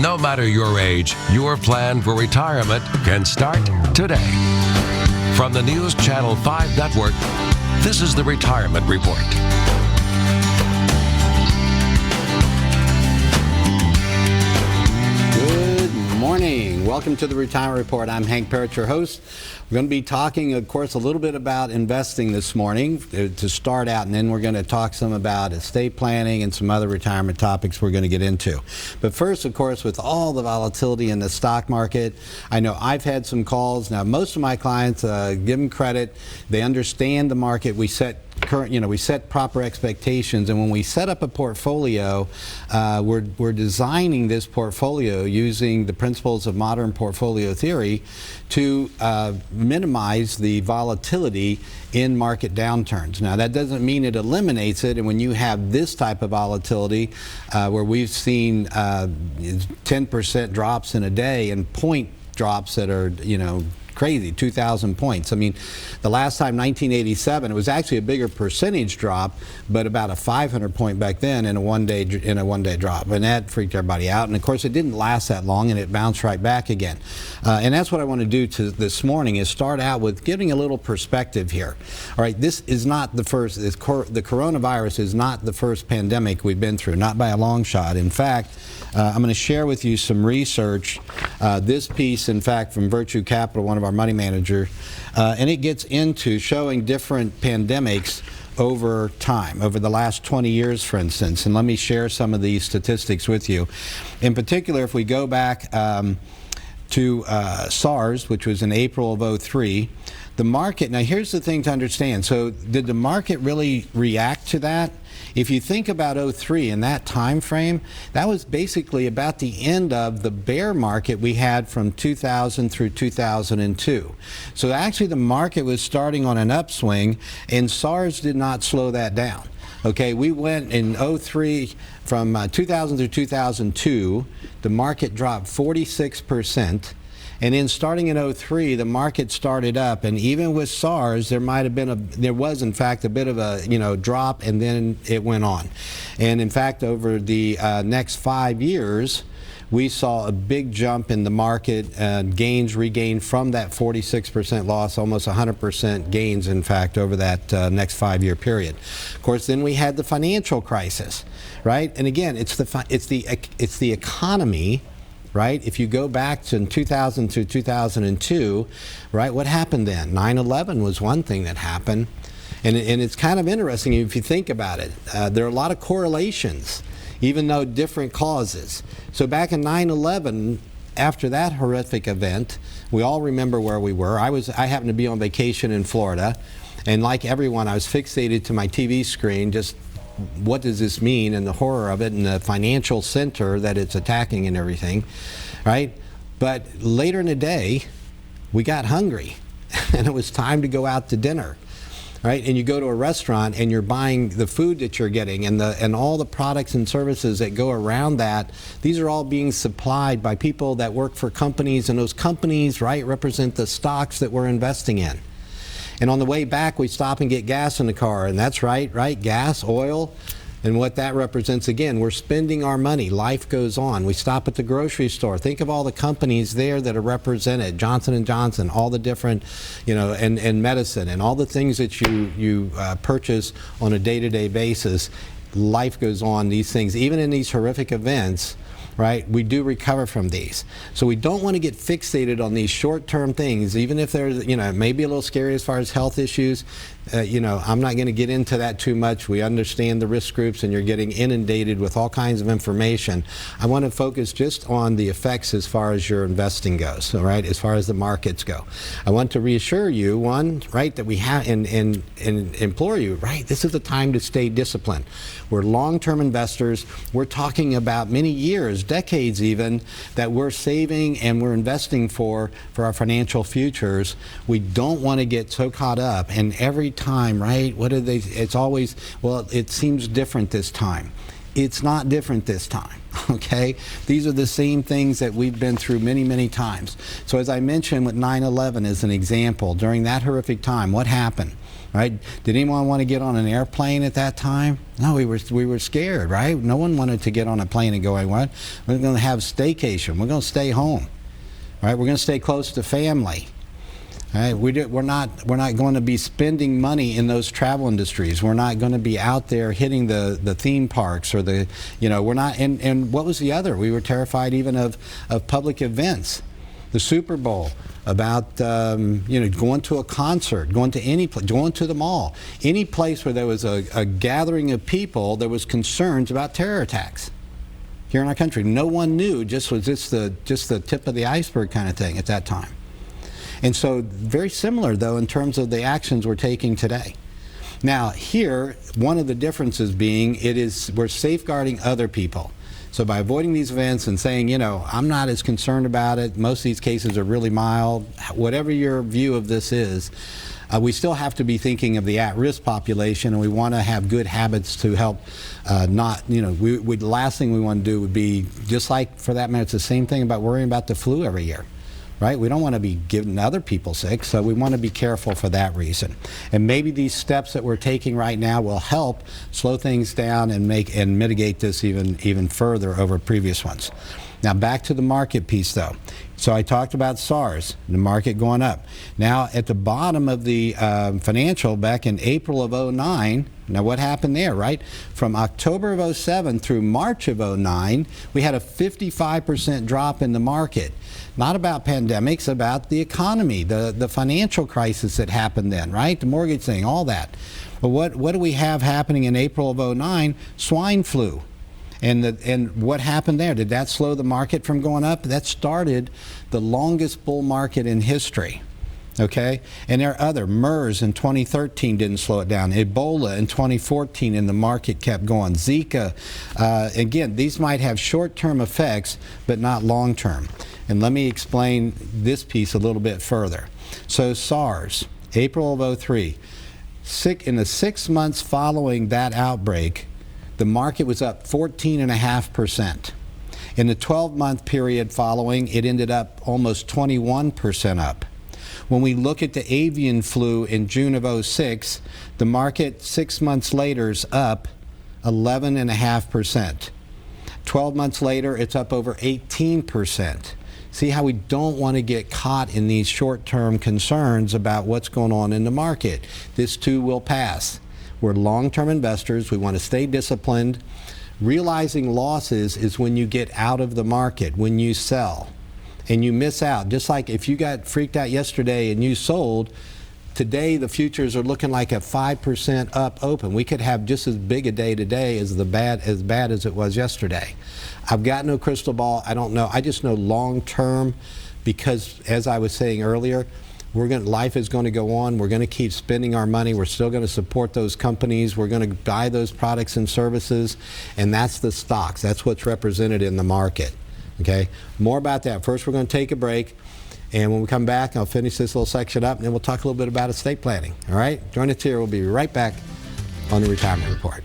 No matter your age, your plan for retirement can start today. From the News Channel 5 Network, this is the Retirement Report. Good morning. Welcome to the Retirement Report. I'm Hank Parrott, your host. We're going to be talking, of course, a little bit about investing this morning to start out, and then we're going to talk some about estate planning and some other retirement topics we're going to get into. But first, of course, with all the volatility in the stock market, I know I've had some calls. Now, most of my clients, give them credit. They understand the market. We set proper expectations, and when we set up a portfolio, we're designing this portfolio using the principles of modern portfolio theory to minimize the volatility in market downturns. Now, that doesn't mean it eliminates it, and when you have this type of volatility where we've seen 10% drops in a day and point drops that are, crazy, 2,000 points. I mean, the last time, 1987, it was actually a bigger percentage drop, but about a 500 point back then in a one-day drop, and that freaked everybody out. And of course, it didn't last that long, and it bounced right back again. And that's what I want to do this morning is start out with giving a little perspective here. All right, this is not the first. The coronavirus is not the first pandemic we've been through, not by a long shot. In fact, I'm going to share with you some research. This piece, in fact, from Virtue Capital, one of our money manager, and it gets into showing different pandemics over time, over the last 20 years, for instance. And let me share some of these statistics with you. In particular, if we go back to SARS, which was in April of '03, the market, now here's the thing to understand. So did the market really react to that? If you think about '03 in that time frame, that was basically about the end of the bear market we had from 2000 through 2002. So actually the market was starting on an upswing, and SARS did not slow that down. Okay, we went in '03 from 2000 through 2002, the market dropped 46%. And then starting in '03, the market started up, and even with SARS, there was in fact a bit of a drop, and then it went on. And in fact, over the next 5 years, we saw a big jump in the market, gains regained from that 46% loss, almost 100% gains, in fact, over that next 5-year period. Of course, then we had the financial crisis, right? And again, it's the economy. Right? If you go back to 2000 to 2002, right, what happened then? 9/11 was one thing that happened. And it's kind of interesting if you think about it. There are a lot of correlations, even though different causes. So back in 9/11, after that horrific event, we all remember where we were. I happened to be on vacation in Florida, and like everyone, I was fixated to my TV screen, just what does this mean, and the horror of it, and the financial center that it's attacking and everything, right? But later in the day, we got hungry, and it was time to go out to dinner, right? And you go to a restaurant, and you're buying the food that you're getting, and all the products and services that go around that. These are all being supplied by people that work for companies, and those companies, right, represent the stocks that we're investing in. And on the way back, we stop and get gas in the car, and that's right, gas, oil, and what that represents, again, we're spending our money. Life goes on. We stop at the grocery store. Think of all the companies there that are represented, Johnson & Johnson, all the different, and medicine, and all the things that you purchase on a day-to-day basis. Life goes on, these things, even in these horrific events, right, we do recover from these. So we don't want to get fixated on these short-term things, even if they're, maybe a little scary as far as health issues. I'm not going to get into that too much. We understand the risk groups, and you're getting inundated with all kinds of information. I want to focus just on the effects as far as your investing goes, all right, as far as the markets go. I want to reassure you, one, right, that we have, and implore you, right, this is the time to stay disciplined. We're long-term investors. We're talking about many years, decades even, that we're saving and we're investing for our financial futures. We don't want to get so caught up, and every time, right, it's always, well, it seems different this time. It's not different this time, okay? These are the same things that we've been through many, many times. So as I mentioned with 9/11 as an example, during that horrific time, what happened? right? Did anyone want to get on an airplane at that time? No, we were scared, right? No one wanted to get on a plane and go anywhere. We're going to have staycation. We're going to stay home, right? We're going to stay close to family. Right? We're not going to be spending money in those travel industries. We're not going to be out there hitting the theme parks or we're not. And what was the other? We were terrified even of public events, the Super Bowl, about going to a concert, going to any place, going to the mall, any place where there was a gathering of people. There was concerns about terror attacks here in our country. No one knew. Just the tip of the iceberg kind of thing at that time. And so very similar, though, in terms of the actions we're taking today. Now, here, one of the differences being we're safeguarding other people. So by avoiding these events and saying, I'm not as concerned about it, most of these cases are really mild, whatever your view of this is, we still have to be thinking of the at-risk population, and we want to have good habits to help the last thing we want to do would be, just like, for that matter, it's the same thing about worrying about the flu every year. Right? We don't want to be getting other people sick, so we want to be careful for that reason. And maybe these steps that we're taking right now will help slow things down and mitigate this even further over previous ones. Now back to the market piece, though. So I talked about SARS, the market going up. Now at the bottom of the financial, back in April of 2009, now what happened there, right? From October of 2007 through March of 2009, we had a 55% drop in the market. Not about pandemics, about the economy, the financial crisis that happened then, right? The mortgage thing, all that. But what do we have happening in April of 2009? Swine flu. And what happened there? Did that slow the market from going up? That started the longest bull market in history. Okay? And there are other. MERS in 2013 didn't slow it down. Ebola in 2014, and the market kept going. Zika. Again, these might have short-term effects, but not long-term. And let me explain this piece a little bit further. So SARS, April of 2003. In the 6 months following that outbreak, the market was up 14.5%. In the 12-month period following, it ended up almost 21% up. When we look at the avian flu in June of 2006, the market 6 months later is up 11.5%. 12 months later, it's up over 18%. See how we don't want to get caught in these short-term concerns about what's going on in the market. This too will pass. We're long-term investors. We want to stay disciplined. Realizing losses is when you get out of the market, when you sell, and you miss out. Just like if you got freaked out yesterday and you sold, today the futures are looking like a 5% up open. We could have just as big a day today as bad as it was yesterday. I've got no crystal ball. I don't know. I just know long-term, because as I was saying earlier, life is going to go on. We're going to keep spending our money. We're still going to support those companies. We're going to buy those products and services, and that's the stocks. That's what's represented in the market. Okay? More about that. First, we're going to take a break, and when we come back, I'll finish this little section up, and then we'll talk a little bit about estate planning. All right? Join us here. We'll be right back on the Retirement Report.